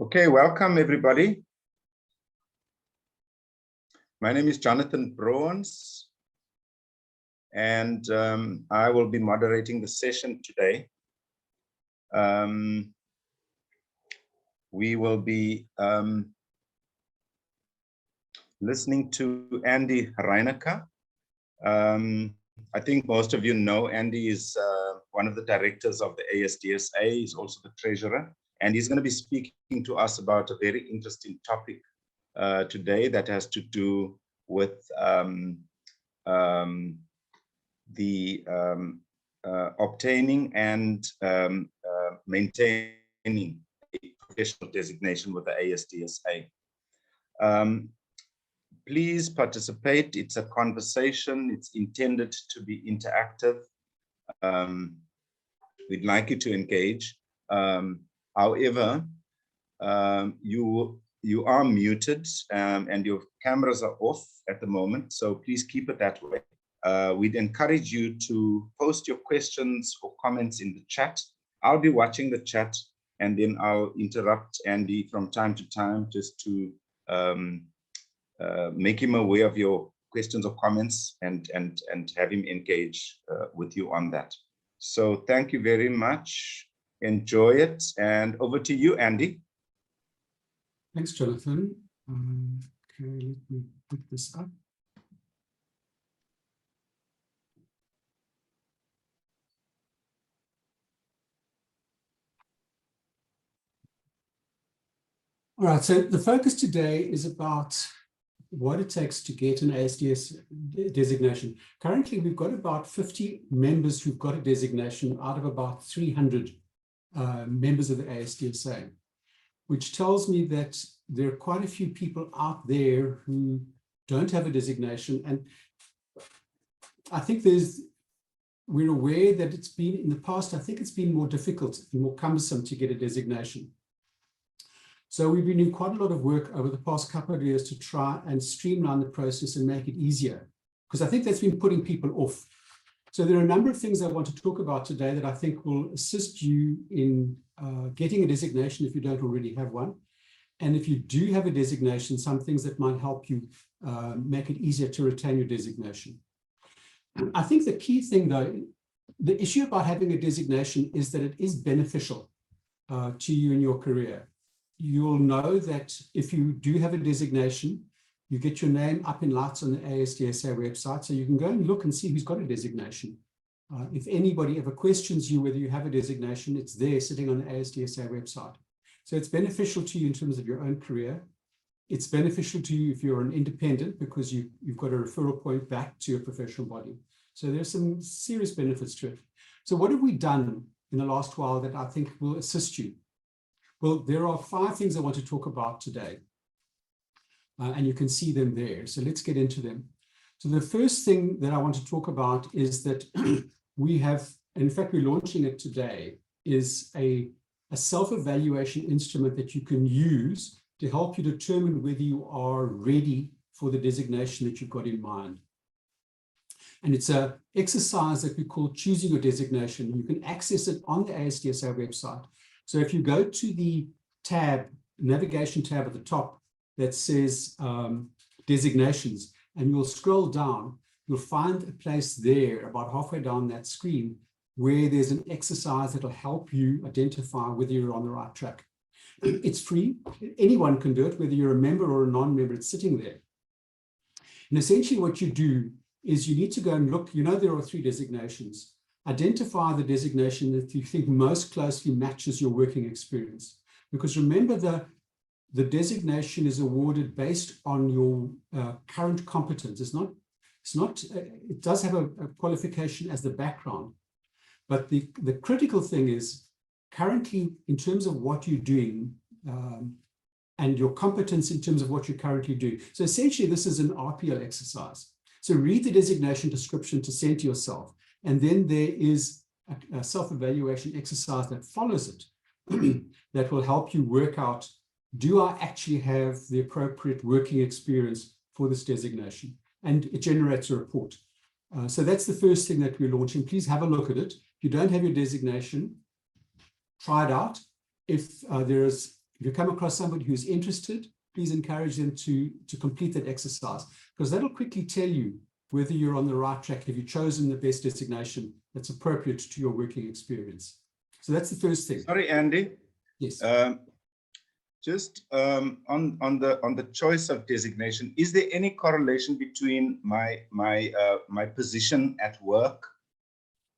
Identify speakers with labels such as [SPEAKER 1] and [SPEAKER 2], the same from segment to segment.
[SPEAKER 1] Okay, welcome everybody. My name is Jonathan Brouwens, and I will be moderating the session today. We will be listening to Andy Reinecke. I think most of you know Andy is one of the directors of the ASDSA. He's also the treasurer, and he's going to be speaking to us about a very interesting topic today that has to do with obtaining and maintaining a professional designation with the ASDSA. Please participate. It's a conversation. It's intended to be interactive. We'd like you to engage. However, you are muted and your cameras are off at the moment, so please keep it that way. We'd encourage you to post your questions or comments in the chat. I'll be watching the chat, and then I'll interrupt Andy from time to time just to make him aware of your questions or comments and have him engage with you on that. So thank you very much. Enjoy it, and over to you, Andy.
[SPEAKER 2] Thanks, Jonathan. Okay, let me put this up. All right, so the focus today is about what it takes to get an ASDS designation. Currently, we've got about 50 members who've got a designation out of about 300 members of the ASDSA, which tells me that there are quite a few people out there who don't have a designation. And I think we're aware that it's been, in the past, I think it's been more difficult and more cumbersome to get a designation. So we've been doing quite a lot of work over the past couple of years to try and streamline the process and make it easier, because I think that's been putting people off. So there are a number of things I want to talk about today that I think will assist you in getting a designation if you don't already have one. And if you do have a designation, some things that might help you make it easier to retain your designation. I think the key thing, though, the issue about having a designation is that it is beneficial to you in your career. You'll know that if you do have a designation, you get your name up in lights on the ASDSA website, so you can go and look and see who's got a designation. If anybody ever questions you whether you have a designation, it's there sitting on the ASDSA website. So it's beneficial to you in terms of your own career. It's beneficial to you if you're an independent, because you've got a referral point back to your professional body. So there's some serious benefits to it. So what have we done in the last while that I think will assist you? Well, there are 5 things I want to talk about today, and you can see them there. So let's get into them. So the first thing that I want to talk about is that we have, in fact, we're launching it today, is a self-evaluation instrument that you can use to help you determine whether you are ready for the designation that you've got in mind. And it's an exercise that we call choosing your designation. You can access it on the ASDSA website. So if you go to the tab, navigation tab at the top that says designations, and you'll scroll down, you'll find a place there about halfway down that screen where there's an exercise that'll help you identify whether you're on the right track. It's free. Anyone can do it, whether you're a member or a non-member, it's sitting there. And essentially what you do is you need to go and look, you know, there are 3 designations. Identify the designation that you think most closely matches your working experience. Because remember, the designation is awarded based on your current competence. It does have a qualification as the background. But the critical thing is currently, in terms of what you're doing and your competence in terms of what you currently do. So essentially, this is an RPL exercise. So read the designation description to send to yourself. And then there is a self-evaluation exercise that follows it that will help you work out, do I actually have the appropriate working experience for this designation? And it generates a report. So that's the first thing that we're launching. Please have a look at it. If you don't have your designation, try it out. If there is If you come across somebody who's interested, please encourage them to complete that exercise, because that'll quickly tell you whether you're on the right track. Have you chosen the best designation that's appropriate to your working experience? So that's the first thing.
[SPEAKER 1] Sorry, Andy.
[SPEAKER 2] Yes.
[SPEAKER 1] Just on the choice of designation, is there any correlation between my position at work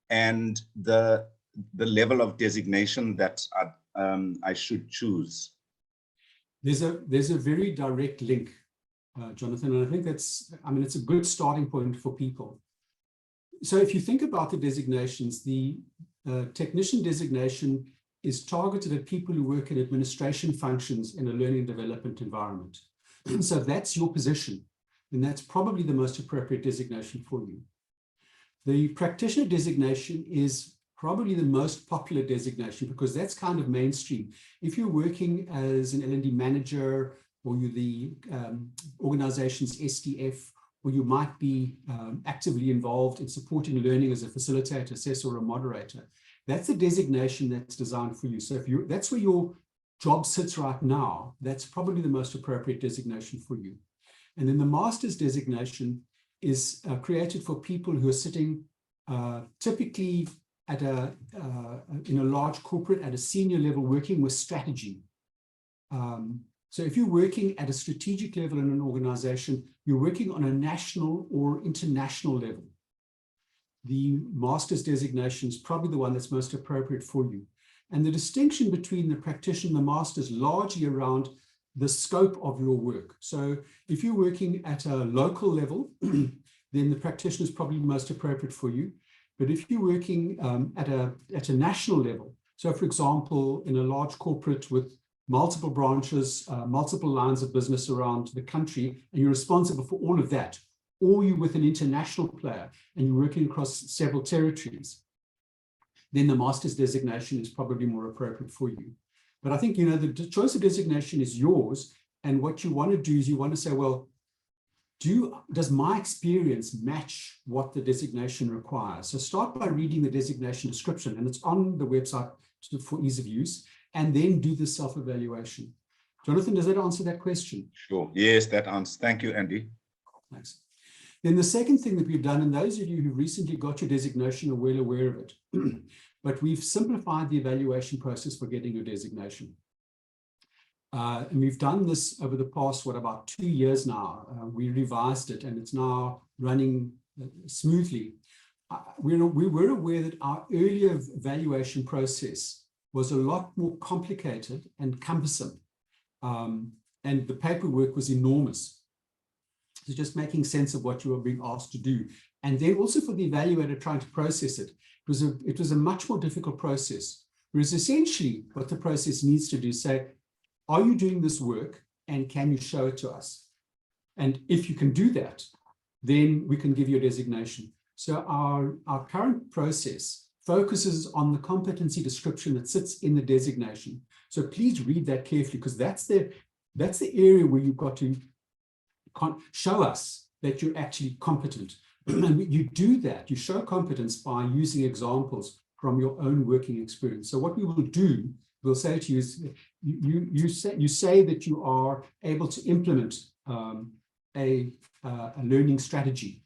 [SPEAKER 1] and the level of designation that I should choose?
[SPEAKER 2] There's a very direct link, Jonathan, and I think it's a good starting point for people. So if you think about the designations, the technician designation is targeted at people who work in administration functions in a learning and development environment. So that's your position, and that's probably the most appropriate designation for you. The practitioner designation is probably the most popular designation because that's kind of mainstream. If you're working as an L&D manager, or you're the organization's SDF, or you might be actively involved in supporting learning as a facilitator, assessor, or a moderator, that's a designation that's designed for you. So if that's where your job sits right now, that's probably the most appropriate designation for you. And then the master's designation is created for people who are sitting typically at in a large corporate at a senior level working with strategy. So if you're working at a strategic level in an organization, you're working on a national or international level, the master's designation is probably the one that's most appropriate for you. And the distinction between the practitioner and the master is largely around the scope of your work. So if you're working at a local level, then the practitioner is probably most appropriate for you. But if you're working at a national level, so for example, in a large corporate with multiple branches, multiple lines of business around the country, and you're responsible for all of that, or you're with an international player and you're working across several territories, then the master's designation is probably more appropriate for you. But I think, the choice of designation is yours. And what you want to do is you want to say, well, does my experience match what the designation requires? So start by reading the designation description, and it's on the website for ease of use, and then do the self-evaluation. Jonathan, does that answer that question?
[SPEAKER 1] Sure. Yes, that answers. Thank you, Andy.
[SPEAKER 2] Thanks. Then the second thing that we've done, and those of you who recently got your designation are well aware of it, but we've simplified the evaluation process for getting your designation. And we've done this over the past, about 2 years now. We revised it and it's now running smoothly. We were aware that our earlier evaluation process was a lot more complicated and cumbersome. And the paperwork was enormous. So just making sense of what you were being asked to do. And then also for the evaluator trying to process it, it was a much more difficult process. Whereas essentially what the process needs to do is say, are you doing this work and can you show it to us? And if you can do that, then we can give you a designation. So our current process focuses on the competency description that sits in the designation. So please read that carefully, because that's the area where you've got to show us that you're actually competent. And you do that, you show competence by using examples from your own working experience. So what we will do, we'll say to you is, you say that you are able to implement a learning strategy.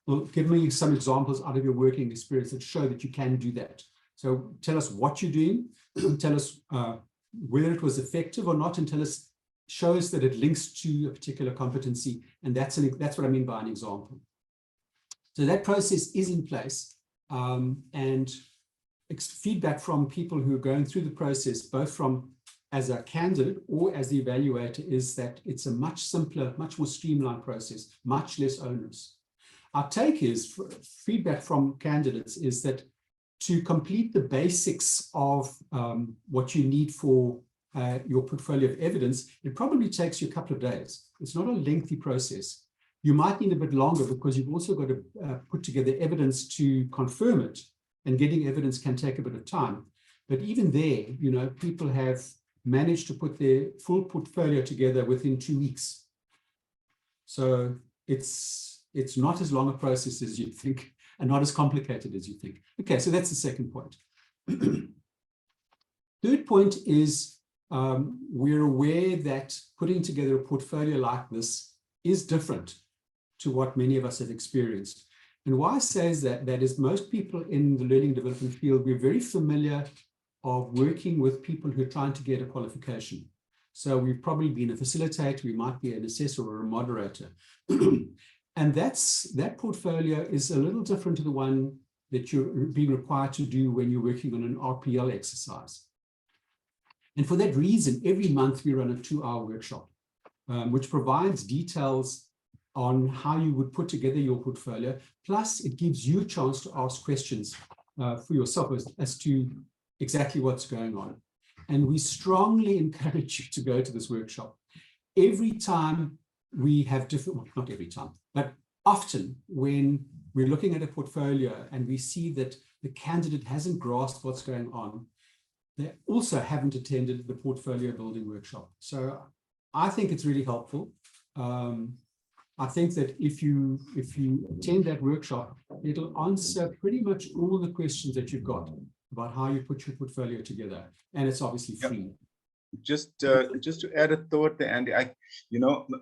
[SPEAKER 2] Well, give me some examples out of your working experience that show that you can do that. So tell us what you're doing, tell us whether it was effective or not, and show us that it links to a particular competency. And that's what I mean by an example. So that process is in place, and feedback from people who are going through the process, both from as a candidate or as the evaluator, is that it's a much simpler, much more streamlined process, much less onerous. Our take is, feedback from candidates is that to complete the basics of what you need for your portfolio of evidence, it probably takes you a couple of days. It's not a lengthy process. You might need a bit longer because you've also got to put together evidence to confirm it, and getting evidence can take a bit of time. But even there, people have managed to put their full portfolio together within 2 weeks. So it's not as long a process as you'd think, and not as complicated as you think. Okay, so that's the second point. Third point is we're aware that putting together a portfolio like this is different to what many of us have experienced. And why I say is that is most people in the learning development field, we're very familiar of working with people who are trying to get a qualification. So we've probably been a facilitator, we might be an assessor or a moderator. And that portfolio is a little different to the one that you're being required to do when you're working on an RPL exercise. And for that reason, every month we run a 2-hour workshop, which provides details on how you would put together your portfolio. Plus, it gives you a chance to ask questions for yourself as to exactly what's going on. And we strongly encourage you to go to this workshop. Every time we have different, well, not every time, but often when we're looking at a portfolio and we see that the candidate hasn't grasped what's going on, they also haven't attended the portfolio building workshop. So I think it's really helpful. I think that if you attend that workshop, it'll answer pretty much all the questions that you've got about how you put your portfolio together, and it's obviously free.
[SPEAKER 1] Just to add a thought there, Andy,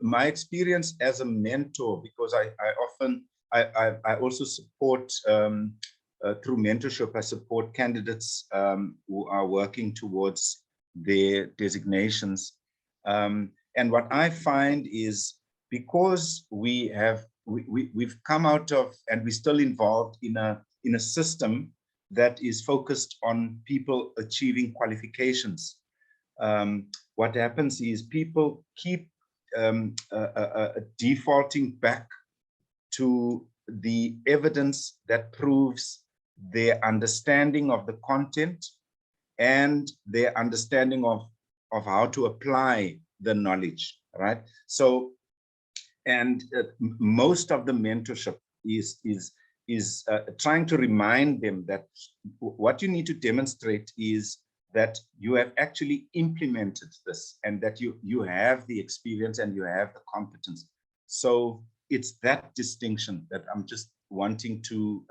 [SPEAKER 1] my experience as a mentor, because I also support through mentorship, I support candidates who are working towards their designations. And what I find is, because we've come out of, and we're still involved in a system that is focused on people achieving qualifications. What happens is people keep defaulting back to the evidence that proves their understanding of the content and their understanding of how to apply the knowledge, right? So, and most of the mentorship is trying to remind them that what you need to demonstrate is that you have actually implemented this, and that you have the experience and you have the competence. So it's that distinction that I'm just wanting to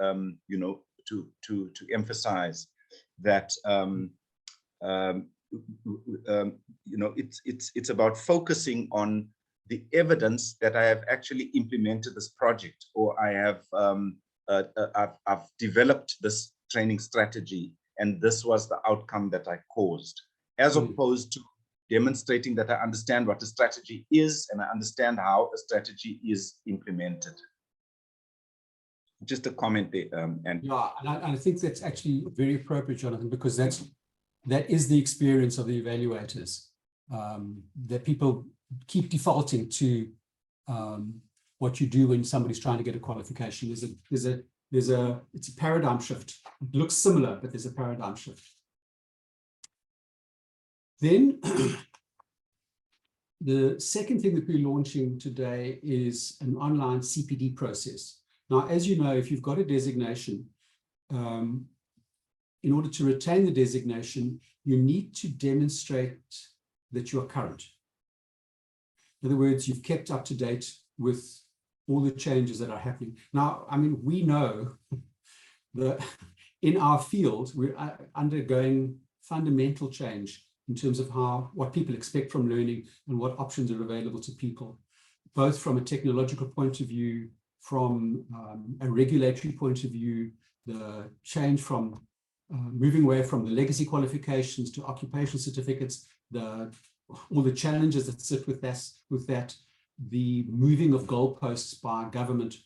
[SPEAKER 1] to emphasize, that it's about focusing on the evidence that I have actually implemented this project, or I have I've developed this training strategy, and this was the outcome that I caused, as opposed to demonstrating that I understand what a strategy is and I understand how a strategy is implemented. Just a comment there. And
[SPEAKER 2] yeah, and I think that's actually very appropriate, Jonathan, because that is the experience of the evaluators, that people keep defaulting to what you do when somebody's trying to get a qualification. It's a paradigm shift. It looks similar, but there's a paradigm shift. Then the second thing that we're launching today is an online CPD process. Now, as you know, if you've got a designation, in order to retain the designation, you need to demonstrate that you are current. In other words, you've kept up to date with all the changes that are happening. Now, I mean, we know that in our field, we're undergoing fundamental change in terms of what people expect from learning and what options are available to people, both from a technological point of view, from a regulatory point of view, the change from moving away from the legacy qualifications to occupational certificates, all the challenges that sit with that, the moving of goalposts by government.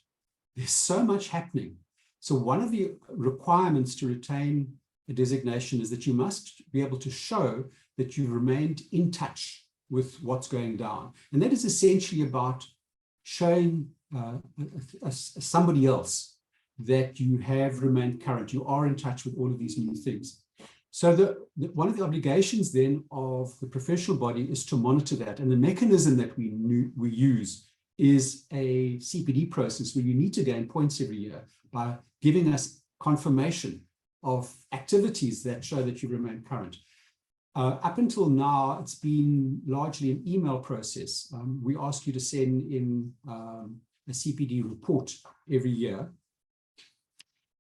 [SPEAKER 2] There's so much happening. So one of the requirements to retain a designation is that you must be able to show that you've remained in touch with what's going down. And that is essentially about showing somebody else that you have remained current. You are in touch with all of these new things. So one of the obligations then of the professional body is to monitor that. And the mechanism that we use is a CPD process where you need to gain points every year by giving us confirmation of activities that show that you remain current. Up until now, it's been largely an email process. We ask you to send in a CPD report every year.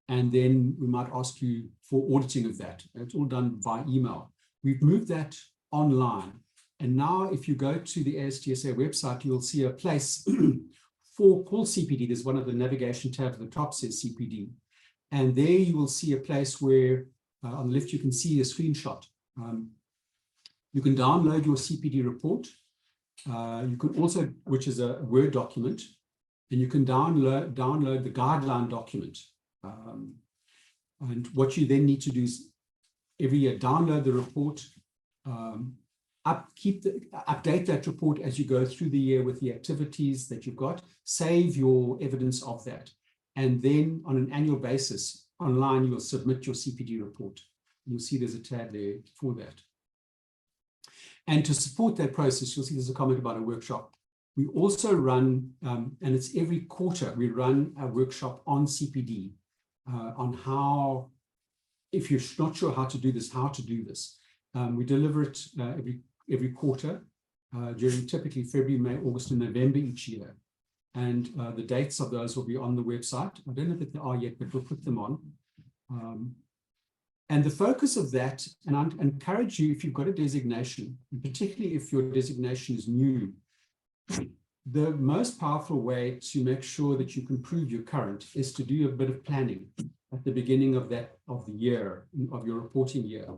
[SPEAKER 2] And then we might ask you for auditing of that. It's all done by email. We've moved that online. And now if you go to the ASDSA website, you'll see a place for called CPD. There's one of the navigation tabs at the top says CPD. And there you will see a place where on the left you can see a screenshot. You can download your CPD report. You can also, which is a Word document, and you can download the guideline document. And what you then need to do is every year download the report, update that report as you go through the year with the activities that you've got, save your evidence of that. And then on an annual basis, online, you will submit your CPD report. You'll see there's a tab there for that. And to support that process, you'll see there's a comment about a workshop. We also run, and it's every quarter, we run a workshop on CPD, on how, if you're not sure how to do this, how to do this. We deliver it every quarter during typically February, May, August, and November each year. And the dates of those will be on the website. I don't know if they are yet, but we'll put them on. And the focus of that, and I encourage you, if you've got a designation, and particularly if your designation is new, the most powerful way to make sure that you can prove you're current is to do a bit of planning at the beginning of the year, of your reporting year.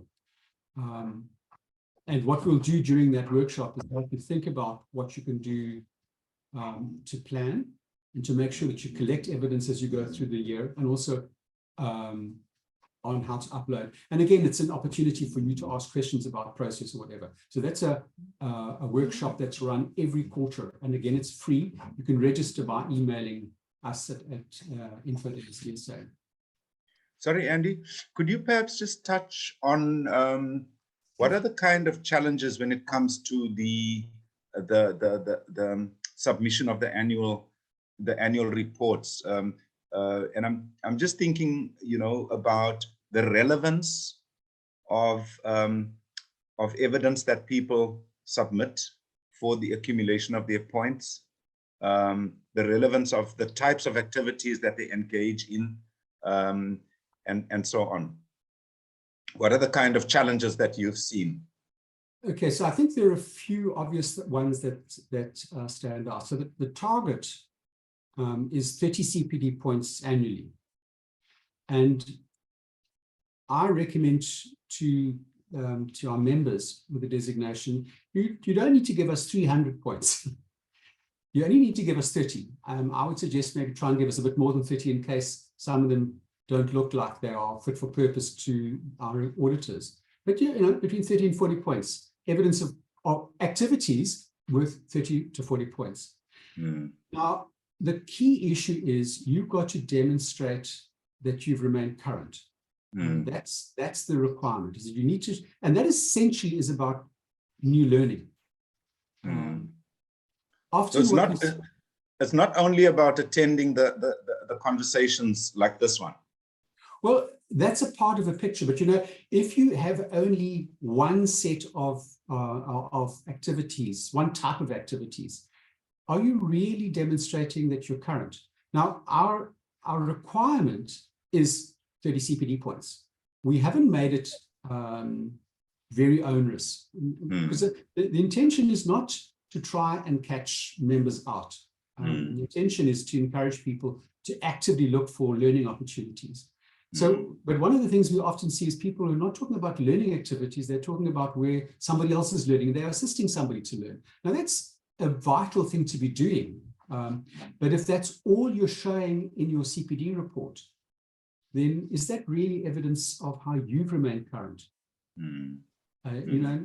[SPEAKER 2] And what we'll do during that workshop is help you think about what you can do to plan and to make sure that you collect evidence as you go through the year, and also on how to upload. And again, it's an opportunity for you to ask questions about process or whatever. So that's a workshop that's run every quarter. And again, it's free. You can register by emailing us at info@ASDSA.
[SPEAKER 1] Sorry, Andy, could you perhaps just touch on what are the kind of challenges when it comes to the submission of the annual reports? And I'm just thinking, about the relevance of evidence that people submit for the accumulation of their points, the relevance of the types of activities that they engage in, and so on. What are the kind of challenges that you've seen?
[SPEAKER 2] Okay, so I think there are a few obvious ones that stand out. So the target is 30 CPD points annually. And I recommend to our members with the designation, you don't need to give us 300 points. You only need to give us 30. I would suggest maybe try and give us a bit more than 30 in case some of them don't look like they are fit for purpose to our auditors. But between 30 and 40 points, evidence of activities worth 30 to 40 points.
[SPEAKER 1] Mm.
[SPEAKER 2] Now, the key issue is you've got to demonstrate that you've remained current.
[SPEAKER 1] Mm.
[SPEAKER 2] That's the requirement. Is that you need to, and that essentially is about new learning. Often
[SPEAKER 1] so it's not only about attending the conversations like this one.
[SPEAKER 2] Well, that's a part of a picture, but if you have only one set of activities, one type of activities, are you really demonstrating that you're current? Now, our requirement is 30 CPD points. We haven't made it very onerous, because the intention is not to try and catch members out. The intention is to encourage people to actively look for learning opportunities. So, but one of the things we often see is people who are not talking about learning activities, they're talking about where somebody else is learning, they're assisting somebody to learn. Now, that's a vital thing to be doing. But if that's all you're showing in your CPD report, then is that really evidence of how you've remained current?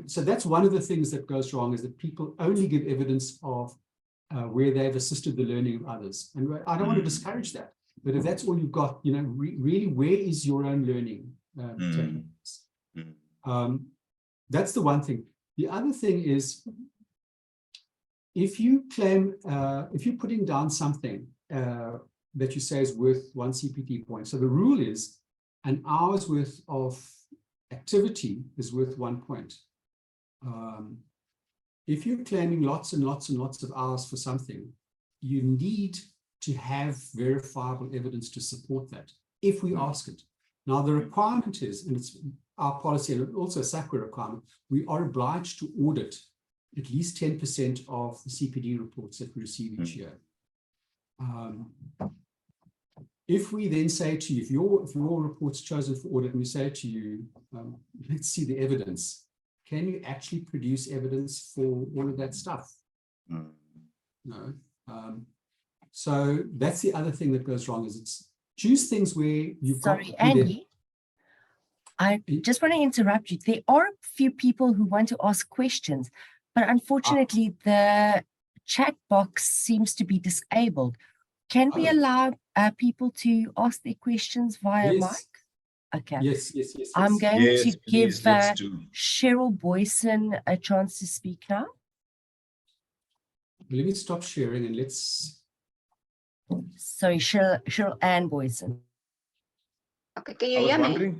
[SPEAKER 2] So that's one of the things that goes wrong, is that people only give evidence of where they've assisted the learning of others. And I don't want to discourage that. But if that's all you've got, really, where is your own learning taking place? That's the one thing. The other thing is, if you claim, if you're putting down something that you say is worth 1 CPD point, so the rule is an hour's worth of activity is worth 1 point. If you're claiming lots and lots and lots of hours for something, you need to have verifiable evidence to support that, if we ask it. Now, the requirement is, and our policy, and also a SACWA requirement, we are obliged to audit at least 10% of the CPD reports that we receive each year. If we then say to you, if your report's chosen for audit, and we say to you, let's see the evidence, can you actually produce evidence for all of that stuff? No. So that's the other thing that goes wrong, is it's choose things where you've got...
[SPEAKER 3] Sorry, Andy, I just want to interrupt you. There are a few people who want to ask questions, but unfortunately the chat box seems to be disabled. Can we allow people to ask their questions via mic? Okay.
[SPEAKER 2] Yes.
[SPEAKER 3] I'm going to give
[SPEAKER 1] Cheryl
[SPEAKER 3] Boyson a chance to speak now.
[SPEAKER 2] Let me stop sharing and let's...
[SPEAKER 3] Sorry, Cheryl Ann Boyson.
[SPEAKER 4] Okay, can you hear me?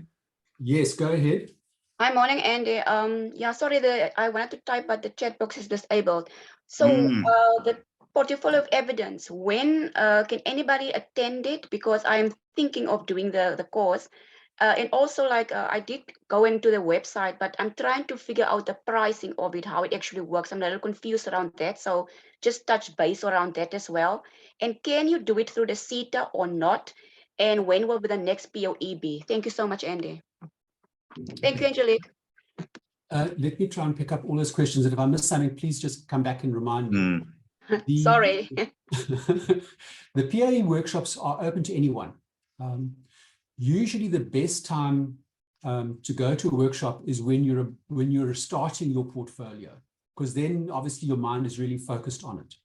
[SPEAKER 2] Yes, go ahead.
[SPEAKER 4] Hi, morning, Andy. Yeah, sorry, I wanted to type, but the chat box is disabled. So the portfolio of evidence, when can anybody attend it? Because I'm thinking of doing the course. And also, like, I did go into the website, but I'm trying to figure out the pricing of it, how it actually works. I'm a little confused around that. So just touch base around that as well. And can you do it through the CETA or not? And when will be the next POE be? Thank you so much, Andy. Thank you, Angelique.
[SPEAKER 2] Let me try and pick up all those questions. And if I miss something, please just come back and remind me.
[SPEAKER 4] Sorry.
[SPEAKER 2] The POE workshops are open to anyone. Usually the best time to go to a workshop is when you're starting your portfolio, because then obviously your mind is really focused on it.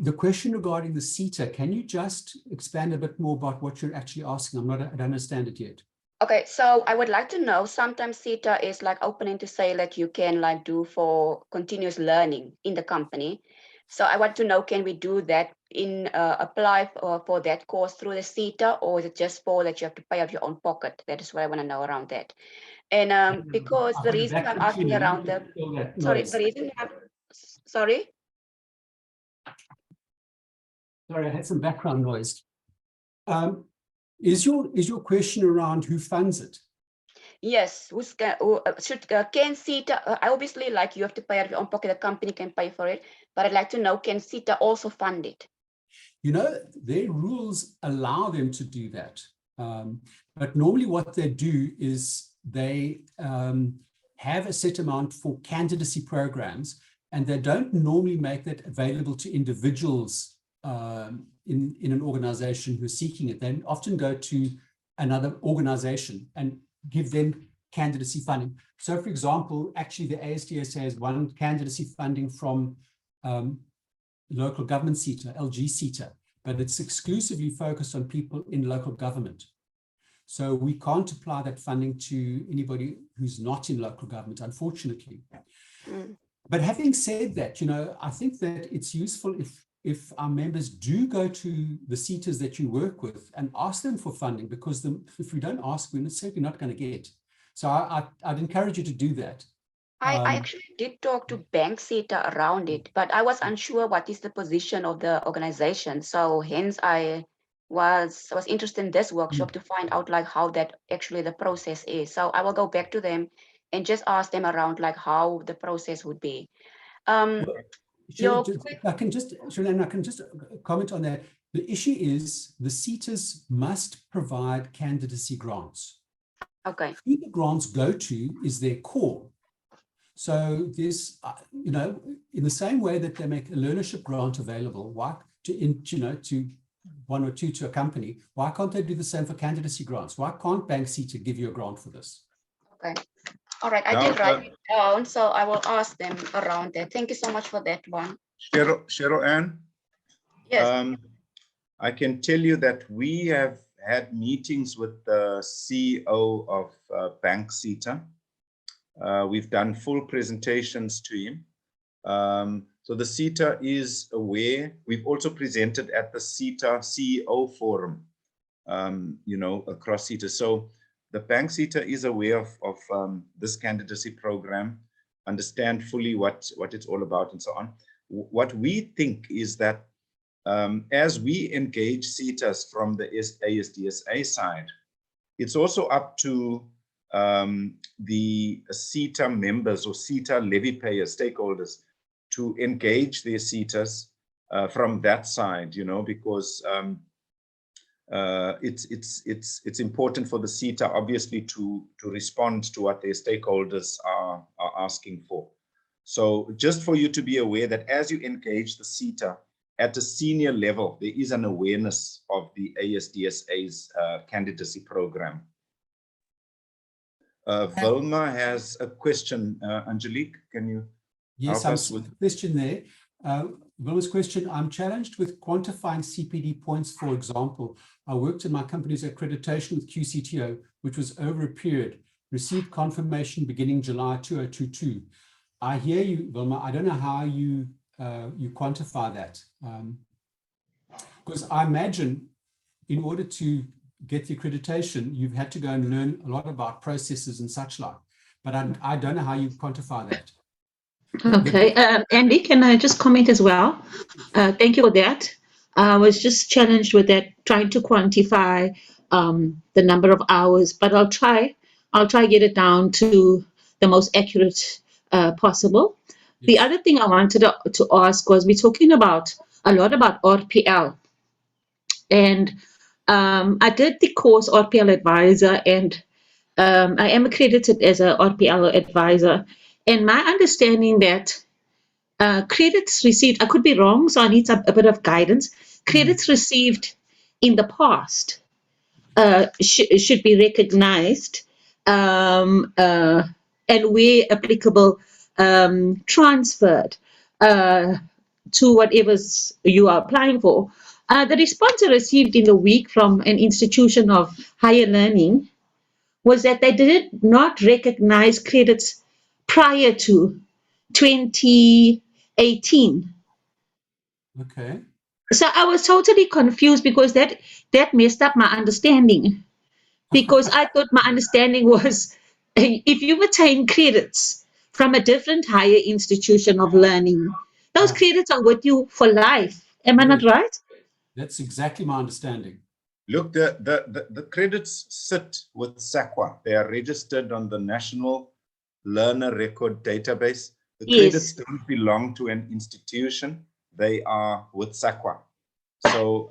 [SPEAKER 2] The question regarding the CETA, can you just expand a bit more about what you're actually asking? I don't understand it yet.
[SPEAKER 4] Okay, so I would like to know, sometimes CETA is like opening to say that you can like do for continuous learning in the company. So I want to know, can we do that in apply for that course through the CETA, or is it just for that you have to pay out of your own pocket? That is what I want to know around that. And because the reason I'm asking around the, sorry,
[SPEAKER 2] Sorry, I had some background noise. Is your question around who funds it?
[SPEAKER 4] Yes, can CETA, obviously, like, you have to pay out of your own pocket, the company can pay for it, but I'd like to know, can CETA also fund it?
[SPEAKER 2] You know, their rules allow them to do that. But normally what they do is they have a set amount for candidacy programs, and they don't normally make that available to individuals in an organization who are seeking it. They often go to another organization and give them candidacy funding. So, for example, actually the ASDSA has one candidacy funding from local government CETA, LG CETA, but it's exclusively focused on people in local government. So we can't apply that funding to anybody who's not in local government, unfortunately. But having said that, you know, I think that it's useful if our members do go to the CETAs that you work with and ask them for funding, because if we don't ask, we're certainly not going to get. So I'd encourage you to do that.
[SPEAKER 4] I actually did talk to Bank CETA around it, but I was unsure what is the position of the organization. So hence I was interested in this workshop to find out like how that actually the process is. So I will go back to them and just ask them around like how the process would be.
[SPEAKER 2] I can just comment on that. The issue is the CETAs must provide candidacy grants.
[SPEAKER 4] Okay.
[SPEAKER 2] Who the grants go to is their core. So there's, you know, in the same way that they make a learnership grant available, why to one or two to a company, why can't they do the same for candidacy grants? Why can't Bank CETA give you a grant for this?
[SPEAKER 4] Okay. All right, I did write it down, so I will ask them around that. Thank you so much for that one.
[SPEAKER 1] Cheryl Ann?
[SPEAKER 4] Yes.
[SPEAKER 1] I can tell you that we have had meetings with the CEO of Bank CETA. We've done full presentations to him. So the CETA is aware. We've also presented at the CETA CEO forum, you know, across CETA. So the Bank CETA is aware of this candidacy program, understand fully what it's all about and so on. What we think is that as we engage CETAs from the ASDSA side, It's also up to the SETA members or SETA levy payers, stakeholders, to engage their SETAs from that side, you know, because it's important for the SETA obviously to respond to what their stakeholders are asking for. So just for you to be aware that as you engage the SETA at a senior level, there is an awareness of the ASDSA's candidacy program. Vilma has a question. Angelique, can you help us with
[SPEAKER 2] the question there? Vilma's question, I'm challenged with quantifying CPD points, for example. I worked in my company's accreditation with QCTO, which was over a period, received confirmation beginning July 2022. I hear you, Vilma. I don't know how you quantify that. Because I imagine in order to get the accreditation, you've had to go and learn a lot about processes and such like. But I don't know how you quantify that.
[SPEAKER 5] Okay, Andy, can I just comment as well? Thank you for that. I was just challenged with that, trying to quantify the number of hours, but I'll try get it down to the most accurate possible. Yes. The other thing I wanted to ask was, we're talking a lot about RPL, and I did the course RPL Advisor, and I am accredited as a RPL Advisor, and my understanding that credits received, I could be wrong, so I need a bit of guidance. Credits received in the past should be recognized, and where applicable, transferred to whatever you are applying for. The response I received in the week from an institution of higher learning was that they did not recognize credits prior to 2018.
[SPEAKER 2] Okay.
[SPEAKER 5] So I was totally confused because that messed up my understanding. Because I thought my understanding was, if you attain credits from a different higher institution of learning, those credits are with you for life. Am I not right?
[SPEAKER 2] That's exactly my understanding.
[SPEAKER 1] Look, the credits sit with SAQA. They are registered on the National Learner Record Database. The credits don't belong to an institution. They are with SAQA. So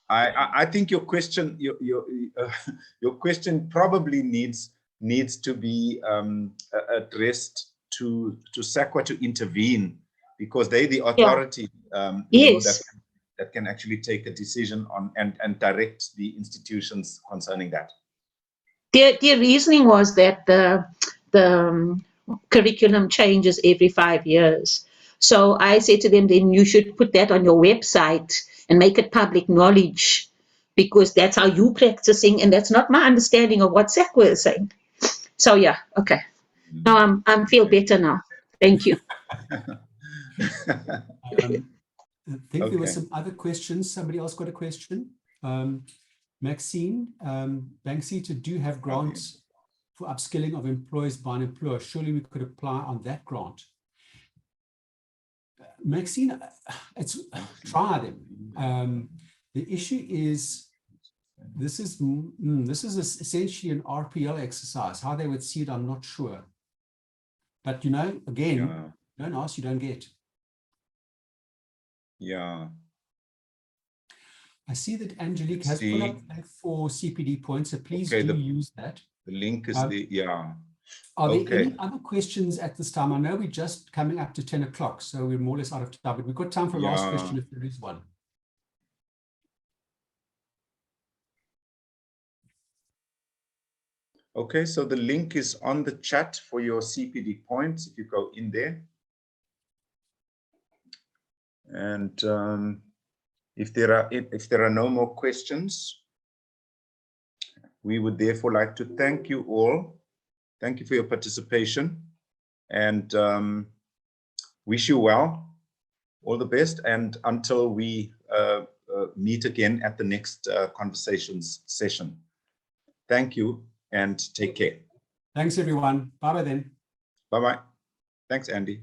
[SPEAKER 1] I think your question your question probably needs to be addressed to SAQA to intervene, because they're the authority you know, that can actually take a decision on and direct the institutions concerning that.
[SPEAKER 5] Their reasoning was that the curriculum changes every 5 years. So I said to them, then you should put that on your website and make it public knowledge, because that's how you're practicing, and that's not my understanding of what SAQA is saying. So yeah, okay. Now I feel better now. Thank you.
[SPEAKER 2] I think there were some other questions. Somebody else got a question. Maxine, Banksy, to do have grants for upskilling of employees by an employer. Surely we could apply on that grant. Maxine, try them. The issue is, this is essentially an RPL exercise. How they would see it, I'm not sure. But you know, again, don't ask, you don't get.
[SPEAKER 1] Yeah.
[SPEAKER 2] I see that Angelique has put up for CPD points, so please do use that.
[SPEAKER 1] The link is
[SPEAKER 2] Are there any other questions at this time? I know we're just coming up to 10 o'clock, so we're more or less out of time, but we've got time for a last question if there is one.
[SPEAKER 1] Okay, so the link is on the chat for your CPD points, if you go in there. And if there are no more questions, we would therefore like to thank you all. Thank you for your participation, and wish you well, all the best, and until we meet again at the next conversations session. Thank you and take care.
[SPEAKER 2] Thanks everyone. Bye-bye then.
[SPEAKER 1] Bye-bye. Thanks, Andy.